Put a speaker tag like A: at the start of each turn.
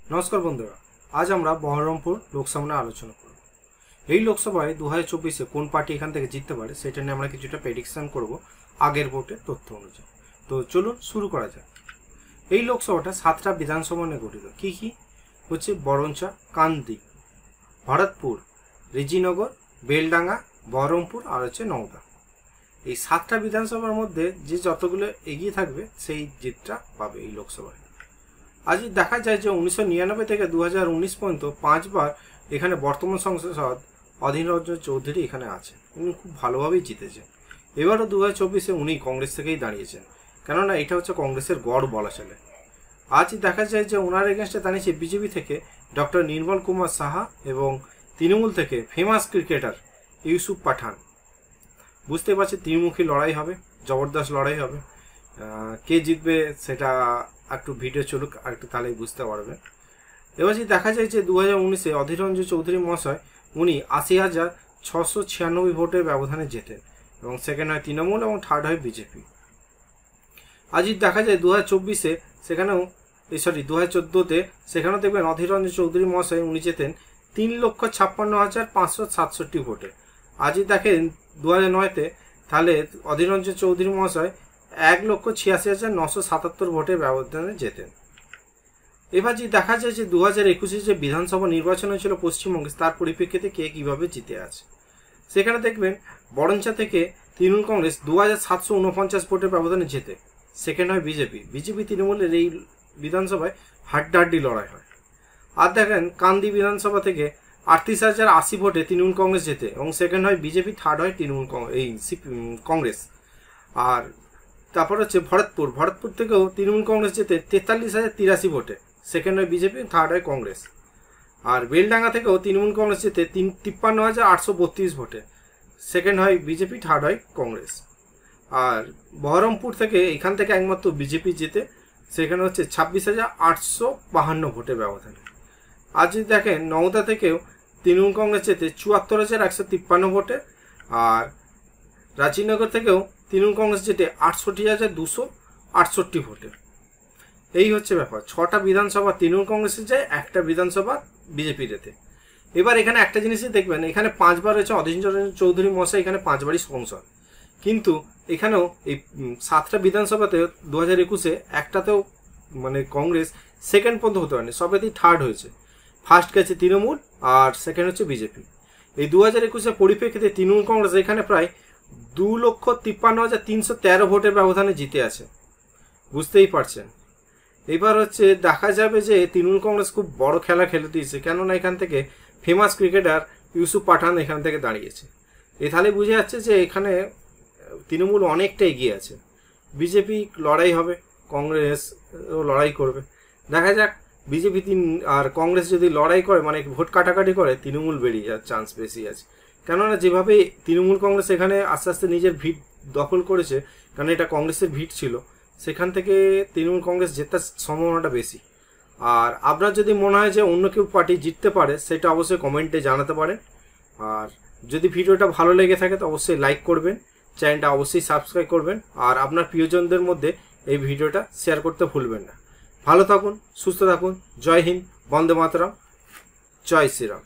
A: नमस्कार बंधुरा आज আমরা বহরমপুর লোকসভা নিয়ে আলোচনা করব। এই লোকসভায় 2024 কোন পার্টি এখান থেকে জিততে পারে সেটা নিয়ে আমরা কিছুটা প্রেডিকশন করব আগের ভোটের তথ্য অনুযায়ী। তো চলুন শুরু করা যাক। এই লোকসভাটা 7টা বিধানসভা নিয়ে গঠিত। কি কি হচ্ছে? বরঞ্চা, কান্দি, ভরতপুর, রেজিনগর, বেলডাঙ্গা, বহরমপুর আর হচ্ছে নওদা। এই 7টা বিধানসভার মধ্যে যে যতগুলো এগিয়ে থাকবে সেই জিতটা পাবে এই লোকসভায়। আজ দেখা যায় যে 1999 থেকে 2019 পর্যন্ত 5 বার এখানে বর্তমান সংসদ অধীর রঞ্জন চৌধুরী এখানে আছে। উনি খুব ভালোভাবেই জিতেছেন। এবারও 2024-এ উনি কংগ্রেস থেকেই দাঁড়িয়েছেন, কেননা এটা হচ্ছে কংগ্রেসের গড় বলা চলে। আজ দেখা যায় যে ওনার এগেনস্টে দাঁড়িয়েছে বিজেপি থেকে ডক্টর নির্মল কুমার সাহা এবং তৃণমূল থেকে ফেমাস ক্রিকেটার ইউসুফ পাঠান। বুঝতে পারছি ত্রিমুখী লড়াই হবে, জবরদস্ত লড়াই হবে। কে জিতবে সেটা একটু ভিডিও চলুক আর একটু তাহলেই বুঝতে পারবে। এবার যদি দেখা যায় যে 2019-এ অধীর রঞ্জন চৌধুরী মহাশয় উনি 80,696 ভোটের ব্যবধানে জেতেন এবং সেকেন্ড হয় তৃণমূল এবং থার্ড হয় বিজেপি। আজ যদি দেখা যায় 2024-এ সেখানেও 2014-তে সেখানেও দেখবেন অধীর রঞ্জন চৌধুরী মহাশয় উনি জেতেন 3,56,567 ভোটে। আজ যদি দেখেন 2009-তে তাহলে অধীর রঞ্জন চৌধুরী মহাশয় 1,86,977 ভোটের ব্যবধানে জেতেন। এবার যদি দেখা যায় যে 2021-এ যে বিধানসভা নির্বাচন হয়েছিল পশ্চিমবঙ্গে, তার পরিপ্রেক্ষিতে কে কিভাবে জিতে আছে সেখানে দেখবেন বরঞ্চা থেকে তৃণমূল কংগ্রেস 2,749 ভোটের ব্যবধানে জেতে। সেকেন্ড হয় বিজেপি তৃণমূলের এই বিধানসভায় হাড্ডাহাড্ডি লড়াই হয়। আর দেখেন কান্দি বিধানসভা থেকে 38,080 ভোটে তৃণমূল কংগ্রেস জেতে এবং সেকেন্ড হয় বিজেপি, থার্ড হয় তৃণমূল কংগ্রেস। আর তারপর হচ্ছে ভরতপুর থেকেও তৃণমূল কংগ্রেস জেতে 43,083 ভোটে, সেকেন্ড হয় বিজেপি, থার্ড হয় কংগ্রেস। আর বেলডাঙ্গা থেকেও তৃণমূল কংগ্রেস জেতে 53,832 ভোটে, সেকেন্ড হয় বিজেপি, থার্ড হয় কংগ্রেস। আর বহরমপুর থেকে এখান থেকে একমাত্র বিজেপি জেতে, সেখানে হচ্ছে 26,852 ভোটের ব্যবধানে। আর যদি দেখেন নওদা থেকেও তৃণমূল কংগ্রেস জেতে 74,153 ভোটে, আর রাজীবনগর থেকেও তৃণমূল কংগ্রেস জেতে 68,268 ভোটে। এই হচ্ছে ব্যাপার। 6টা বিধানসভা তৃণমূল কংগ্রেসে যায়, একটা বিধানসভা বিজেপি জেতে। এবার এখানে একটা জিনিসই দেখবেন, এখানে 5 বার হয়েছে অধীর রঞ্জন চৌধুরী মহাশয়, এখানে 5 বারই সংসদ। কিন্তু এখানেও এই 7টা বিধানসভাতে 2021-এ একটাতেও মানে কংগ্রেস সেকেন্ড পর্যন্ত হতে পারেনি, সবেতেই থার্ড হয়েছে। ফার্স্ট গেছে তৃণমূল আর সেকেন্ড হচ্ছে বিজেপি। এই 2021-এর পরিপ্রেক্ষিতে তৃণমূল কংগ্রেস এখানে প্রায় 2,53,313 ভোটের ব্যবধানে জিতে আছে। বুঝতেই পারছেন। এবার হচ্ছে দেখা যাবে যে তৃণমূল কংগ্রেস খুব বড় খেলা খেলে দিয়েছে, কেননা এখান থেকে ফেমাস ক্রিকেটার ইউসুফ পাঠান এখান থেকে দাঁড়িয়েছে। তাহলে বুঝে যাচ্ছে যে এখানে তৃণমূল অনেকটা এগিয়ে আছে। বিজেপি লড়াই হবে, কংগ্রেস লড়াই করবে। দেখা যাক বিজেপি আর কংগ্রেস যদি লড়াই করে, মানে ভোট কাটাকাটি করে, তৃণমূল বেরিয়ে যাওয়ার চান্স বেশি আছে। কেননা যেভাবে তৃণমূল কংগ্রেস এখানে আস্তে আস্তে নিজের ভিত দখল করেছে, কারণ এটা কংগ্রেসের ভিত ছিল, সেখান থেকে তৃণমূল কংগ্রেস জেতার সম্ভাবনাটা বেশি। আর আপনার যদি মনে হয় যে অন্য কেউ পার্টি জিততে পারে, সেটা অবশ্যই কমেন্টে জানাতে পারেন। আর যদি ভিডিওটা ভালো লেগে থাকে তো অবশ্যই লাইক করবেন, চ্যানেলটা অবশ্যই সাবস্ক্রাইব করবেন, আর আপনার প্রিয়জনদের মধ্যে এই ভিডিওটা শেয়ার করতে ভুলবেন না। ভালো থাকুন, সুস্থ থাকুন। জয় হিন্দ, বন্দে মাতরম, জয় শ্রীরাম।